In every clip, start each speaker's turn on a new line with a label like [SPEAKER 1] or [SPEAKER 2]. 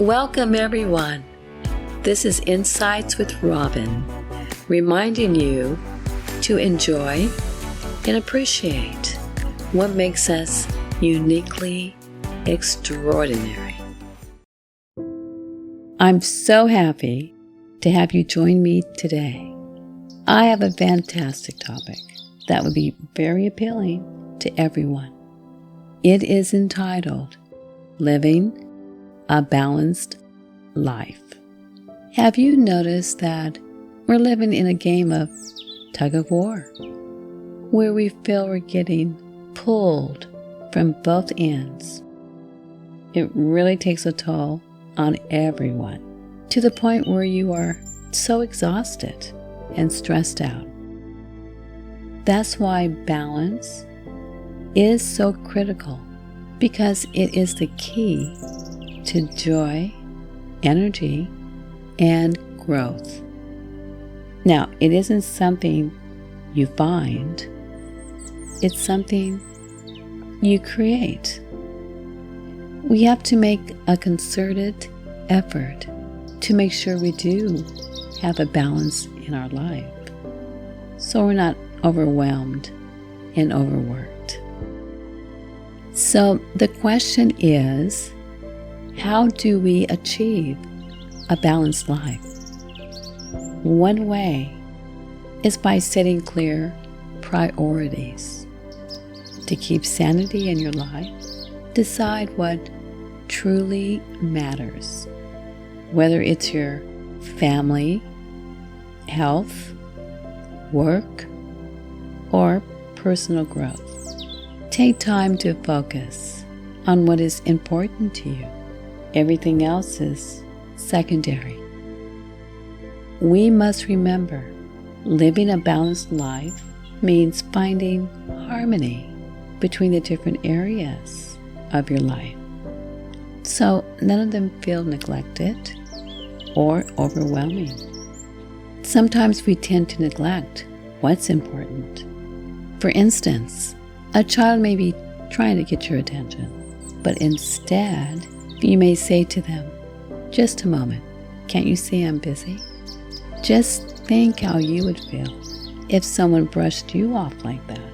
[SPEAKER 1] Welcome, everyone. This is Insights with Robin, reminding you to enjoy and appreciate what makes us uniquely extraordinary. I'm so happy to have you join me today. I have a fantastic topic that would be very appealing to everyone. It is entitled Living a Balanced Life. Have you noticed that we're living in a game of tug of war, where we feel we're getting pulled from both ends? It really takes a toll on everyone, to the point where you are so exhausted and stressed out. That's why balance is so critical, because it is the key to joy, energy, and growth. Now, it isn't something you find, it's something you create. We have to make a concerted effort to make sure we do have a balance in our life, so we're not overwhelmed and overworked. So the question is, how do we achieve a balanced life? One way is by setting clear priorities. To keep sanity in your life, decide what truly matters, whether it's your family, health, work, or personal growth. Take time to focus on what is important to you. Everything else is secondary. We must remember, living a balanced life means finding harmony between the different areas of your life, so none of them feel neglected or overwhelming. Sometimes we tend to neglect what's important. For instance, a child may be trying to get your attention, but instead, you may say to them, "Just a moment, can't you see I'm busy?" Just think how you would feel if someone brushed you off like that.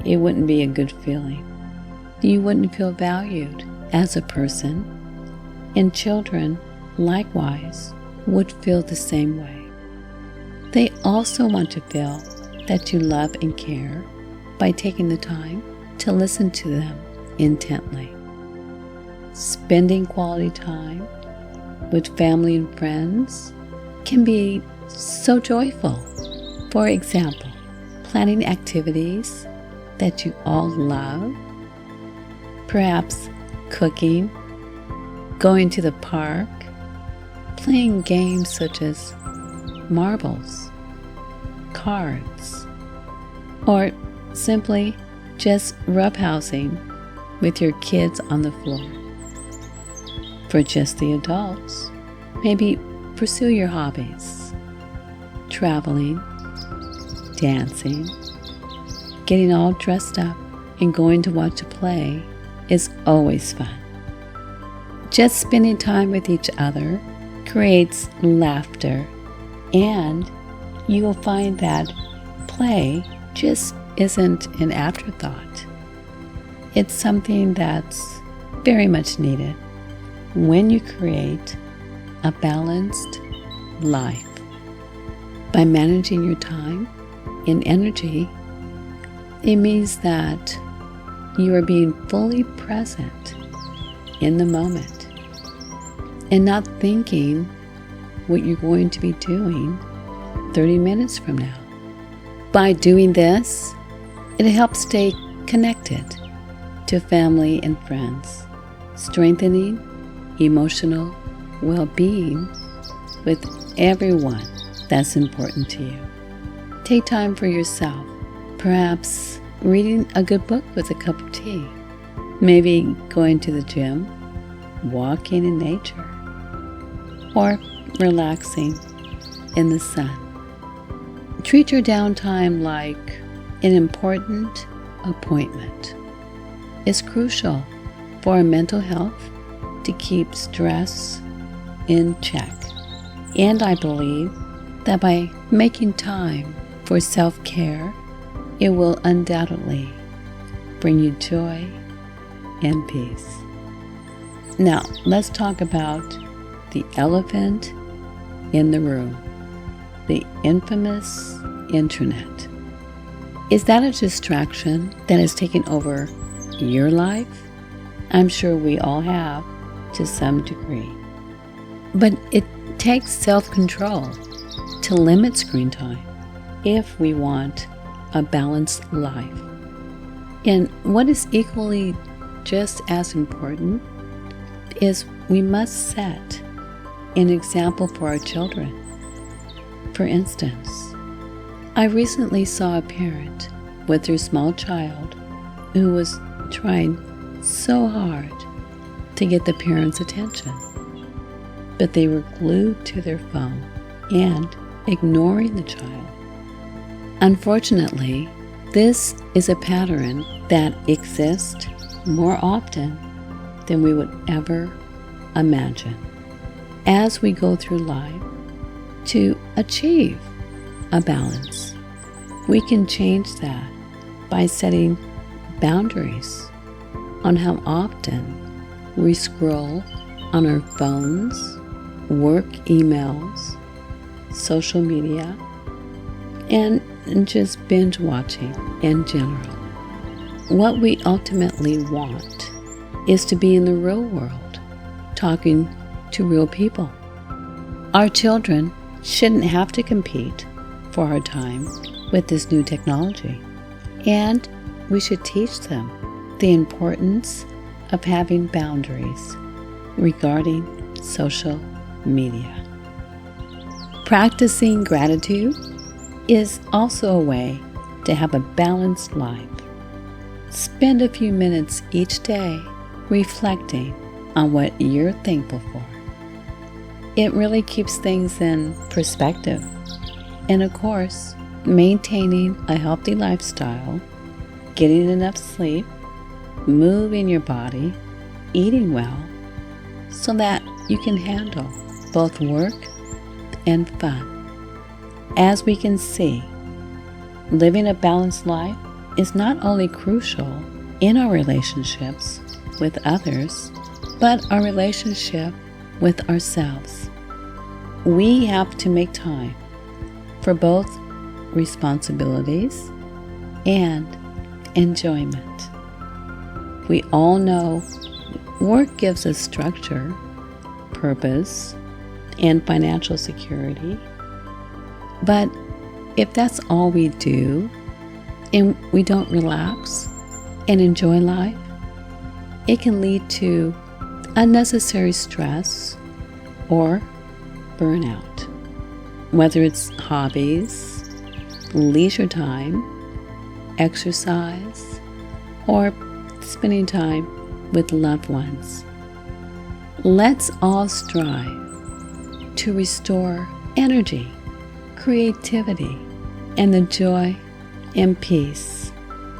[SPEAKER 1] It wouldn't be a good feeling. You wouldn't feel valued as a person, and children, likewise, would feel the same way. They also want to feel that you love and care by taking the time to listen to them intently. Spending quality time with family and friends can be so joyful. For example, planning activities that you all love, perhaps cooking, going to the park, playing games such as marbles, cards, or simply just roughhousing with your kids on the floor. For just the adults, maybe pursue your hobbies. Traveling, dancing, getting all dressed up, and going to watch a play is always fun. Just spending time with each other creates laughter, and you will find that play just isn't an afterthought. It's something that's very much needed when you create a balanced life. By managing your time and energy, it means that you are being fully present in the moment and not thinking what you're going to be doing 30 minutes from now. By doing this, it helps stay connected to family and friends, strengthening emotional well-being with everyone that's important to you. Take time for yourself, perhaps reading a good book with a cup of tea, maybe going to the gym, walking in nature, or relaxing in the sun. Treat your downtime like an important appointment. It's crucial for our mental health to keep stress in check. And I believe that by making time for self-care, it will undoubtedly bring you joy and peace. Now, let's talk about the elephant in the room, the infamous internet. Is that a distraction that has taken over your life? I'm sure we all have to some degree. But it takes self-control to limit screen time if we want a balanced life. And what is equally just as important is we must set an example for our children. For instance, I recently saw a parent with their small child who was trying so hard to get the parents' attention, but they were glued to their phone and ignoring the child. Unfortunately, this is a pattern that exists more often than we would ever imagine. As we go through life, to achieve a balance, we can change that by setting boundaries on how often we scroll on our phones, work emails, social media, and just binge watching in general. What we ultimately want is to be in the real world, talking to real people. Our children shouldn't have to compete for our time with this new technology, and we should teach them the importance of having boundaries regarding social media. Practicing gratitude is also a way to have a balanced life. Spend a few minutes each day reflecting on what you're thankful for. It really keeps things in perspective. And of course, maintaining a healthy lifestyle, getting enough sleep, moving your body, eating well, so that you can handle both work and fun. As we can see, living a balanced life is not only crucial in our relationships with others, but our relationship with ourselves. We have to make time for both responsibilities and enjoyment. We all know work gives us structure, purpose, and financial security. But if that's all we do and we don't relax and enjoy life, it can lead to unnecessary stress or burnout. Whether it's hobbies, leisure time, exercise, or spending time with loved ones. Let's all strive to restore energy, creativity, and the joy and peace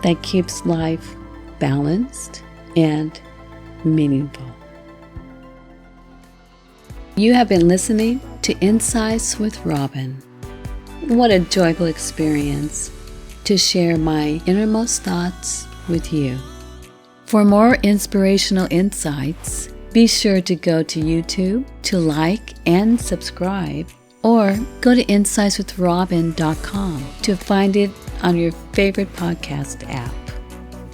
[SPEAKER 1] that keeps life balanced and meaningful. You have been listening to Insights with Robin. What a joyful experience to share my innermost thoughts with you. For more inspirational insights, be sure to go to YouTube to like and subscribe, or go to insightswithrobin.com to find it on your favorite podcast app.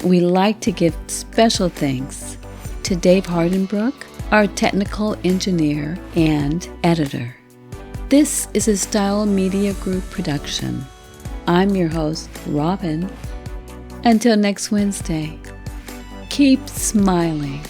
[SPEAKER 1] We like to give special thanks to Dave Hardenbrook, our technical engineer and editor. This is a Style Media Group production. I'm your host, Robin. Until next Wednesday, keep smiling.